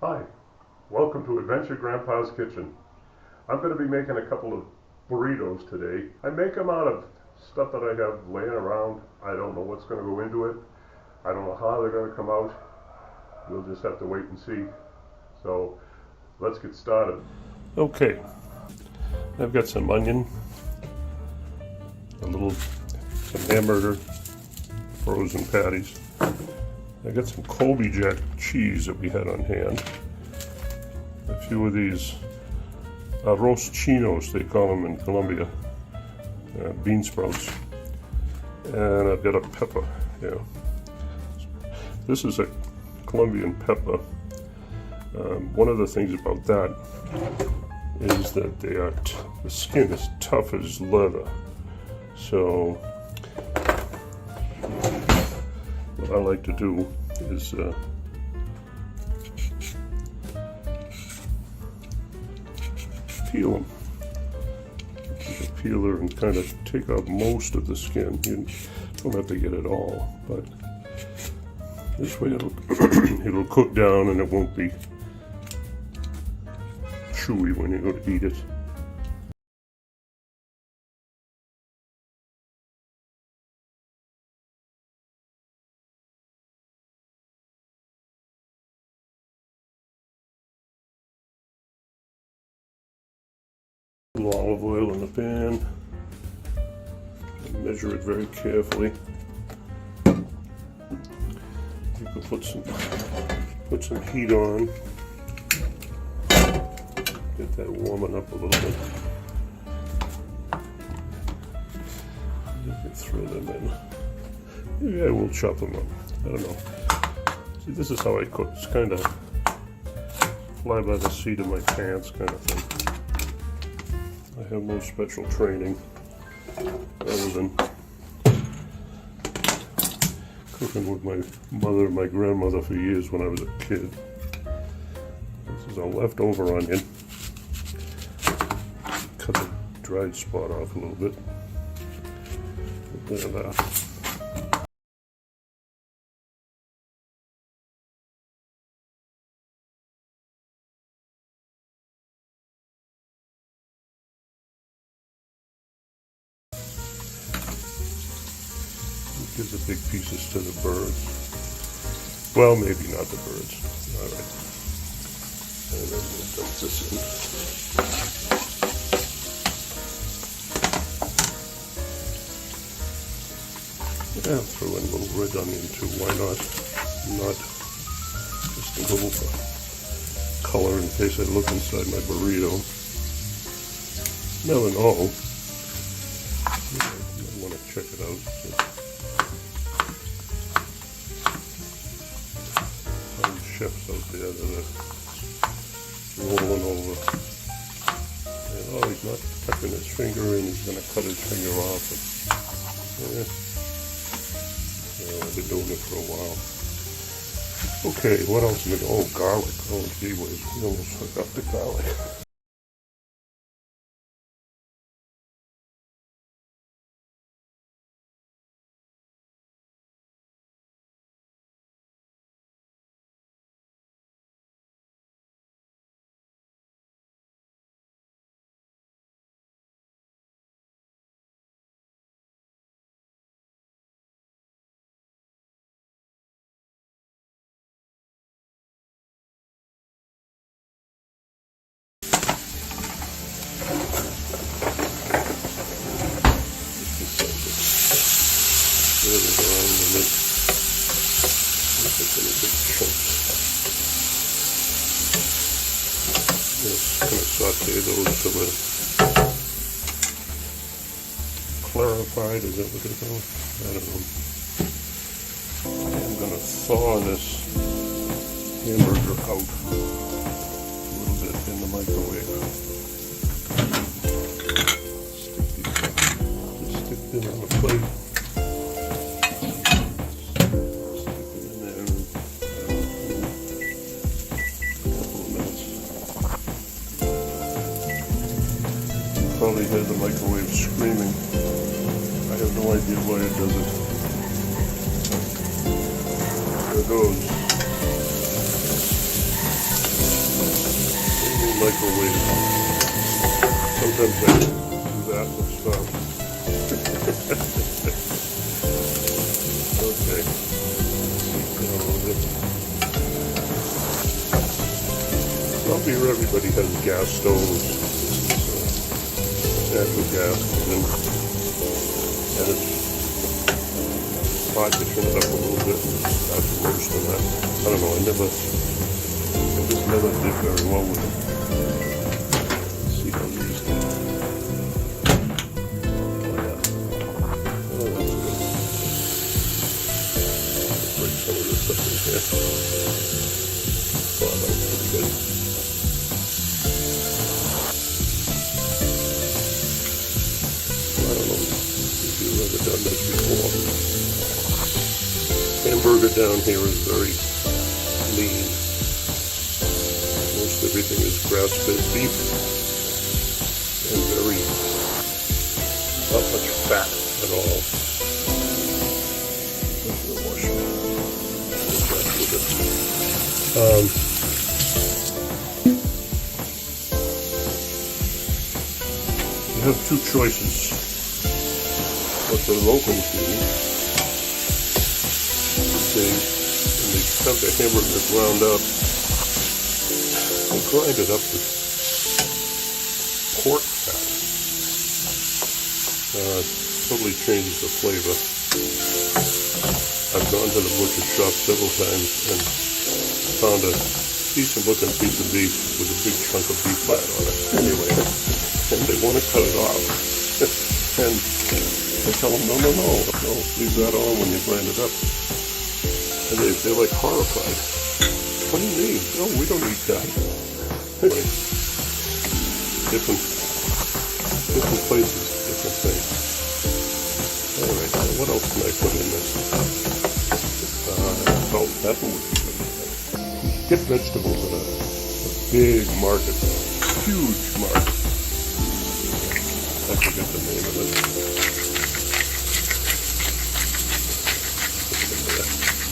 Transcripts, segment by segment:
Hi, welcome to Adventure Grandpa's Kitchen. I'm going to be making a couple of burritos today. I make them out of stuff that I have laying around. I don't know what's going to go into it. I don't know how they're going to come out. We'll just have to wait and see. So let's get started. Okay, I've got some onion, some hamburger, frozen patties. I got some Colby Jack cheese that we had on hand. A few of these arroz chinos, they call them in Colombia, bean sprouts. And I've got a pepper here. This is a Colombian pepper. One of the things about that is that the skin is tough as leather. So what I like to do is peel them with a peeler and kind of take out most of the skin. You don't have to get it all, but this way it'll cook down and it won't be chewy when you go to eat it. A little olive oil in the pan. Measure it very carefully. You can put some heat on. Get that warming up a little bit. You can throw them in. Maybe I will chop them up. I don't know. See, this is how I cook. It's kind of fly by the seat of my pants kind of thing. I have no special training other than cooking with my grandmother for years when I was a kid. This is a leftover onion. Cut the dried spot off a little bit. Like that. Gives the big pieces to the birds. Well, maybe not the birds. All right. And then we'll dump this in. Yeah, I'll throw in a little red onion too. Why not? Not just a little color in case I look inside my burrito. Never know. I want to check it out. So. Chefs out there that are rolling over. And, oh, he's not tucking his finger in, he's going to cut his finger off. I've been doing it for a while. Okay, what else? Oh, garlic. Oh, gee whiz, we almost forgot the garlic. There we go, and then in a big chunks. Just going to saute those till they're clarified, is that what they call it? I don't know. I'm going to thaw this hamburger out a little bit in the microwave. Stick them on the plate. Probably has the microwave screaming. I have no idea why it does it. There it goes. microwave. Sometimes I do that with stuff. Okay. Around here everybody has gas stoves. Natural gas, and it's hot to turn it up a little bit and start to roast on that. I don't know, I just never did very well with it. Let's see how these do. Oh yeah. Oh, that's good. Break some of this up in here. Oh, that was pretty good. I don't know if you've ever done this before. Hamburger down here is very lean. Most everything is grass-fed beef and not much fat at all. You have two choices. What the locals do, when they have the hamburger ground up, they grind it up with pork fat. Totally changes the flavor. I've gone to the butcher shop several times and found a decent looking piece of beef with a big chunk of beef fat on it. Anyway, and they want to cut it off. And I tell them, no, leave that on when you grind it up. And they're like horrified. What do you mean? No, we don't eat that. Anyway, different places, different things. Alright, so what else can I put in this? Salt and pepper would be good. Get vegetables at a big market, huge market. I forget the name of it.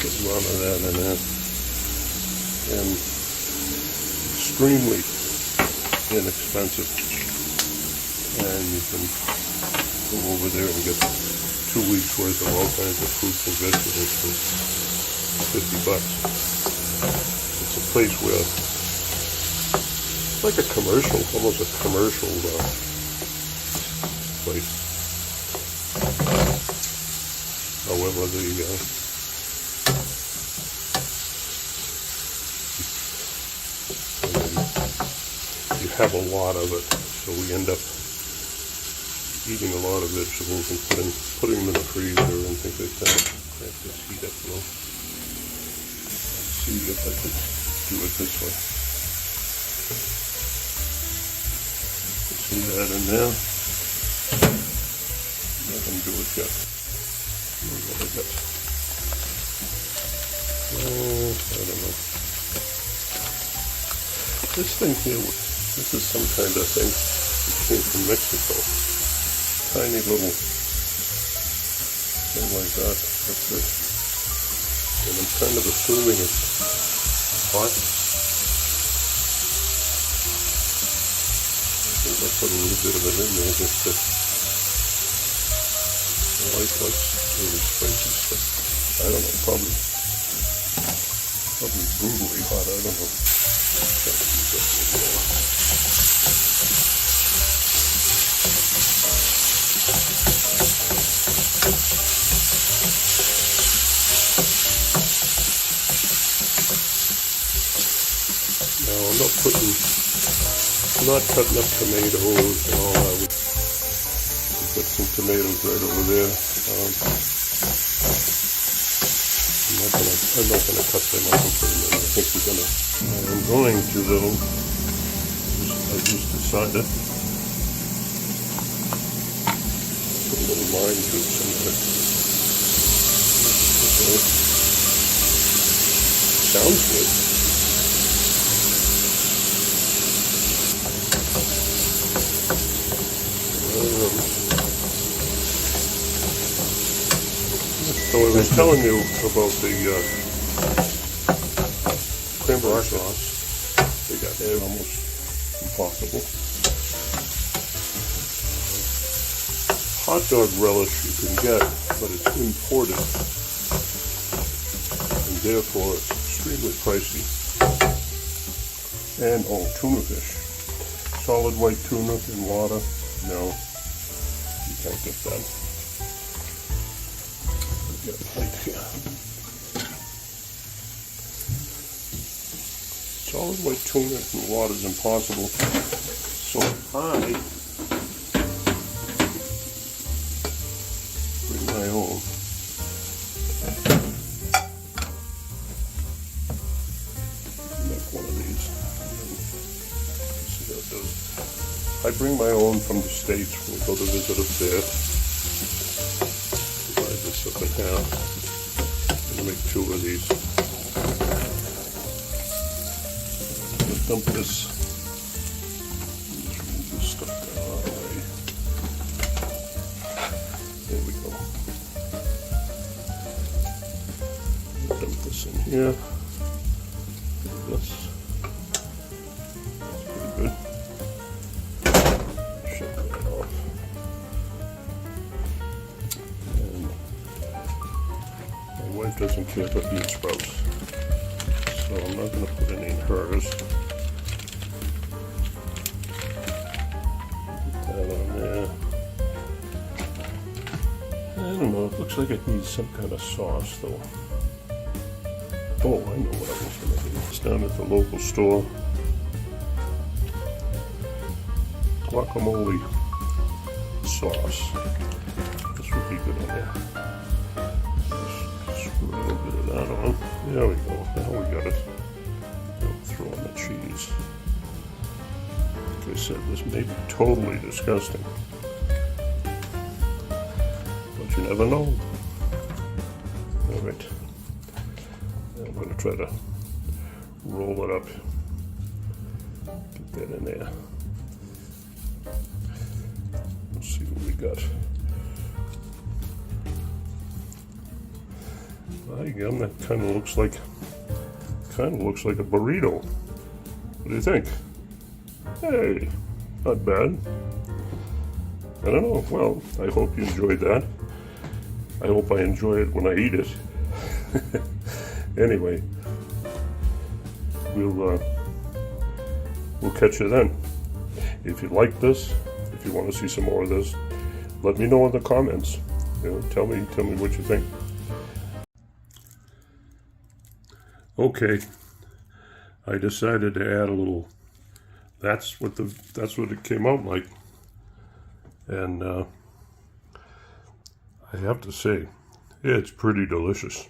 Put a lot of that in there. And extremely inexpensive. And you can go over there and get 2 weeks worth of all kinds of fruits and vegetables for $50. It's a place where it's like a commercial, almost a commercial place. However, you have a lot of it, so we end up eating a lot of vegetables and putting them in the freezer and things like that. Crank this heat up low. Let's see if I can do it this way. See that in there? Let them do it yet. What I got? I don't know. This thing here, this is some kind of thing that came from Mexico. Tiny little thing like that. That's it. And I'm kind of assuming it's hot. I think I'll put a little bit of it in there just to... I like really spicy stuff. I don't know, probably brutally hot, I don't know. Now I'm not cutting up tomatoes and all that. We've got some tomatoes right over there. I'm not gonna cut them up and put them in. I think I'm going to though. I just decided put a little lime juice in there. Okay. Sounds good. So I was telling you about the cranberry sauce. They got there almost impossible. Hot dog relish you can get, but it's imported, and therefore it's extremely pricey. And oh, tuna fish. Solid white tuna in water. No, you can't get that. Get a plate here. Solid white tuna in water is impossible. So I bring my own. Make one of these. See how it does. I bring my own from the States when we go to visit up there. Divide this up in half. I'm going to make 2 of these. I'm going to dump this. Just move this stuff down out of the way. There we go. Dump this in here. This. That's pretty good. Shut that off. And my wife doesn't care for bean sprouts, so I'm not going to put any in hers. Put that on there. I don't know, it looks like it needs some kind of sauce though. Oh, I know what I was going to do. It's down at the local store. Guacamole sauce. This would be good on there. Just screw a little bit of that on. There we go. Now we got it. Now we'll throw on the cheese. Like I said, this may be totally disgusting, but you never know. All right. I'm going to try to roll it up. Get that in there. Let's see what we got. My gum, that kind of looks like a burrito. What do you think? Hey, not bad. I don't know. Well, I hope you enjoyed that. I hope I enjoy it when I eat it. Anyway, we'll catch you then. If you like this, if you want to see some more of this, let me know in the comments. You know, tell me what you think. Okay, I decided to add a little. That's what it came out like, and I have to say, it's pretty delicious.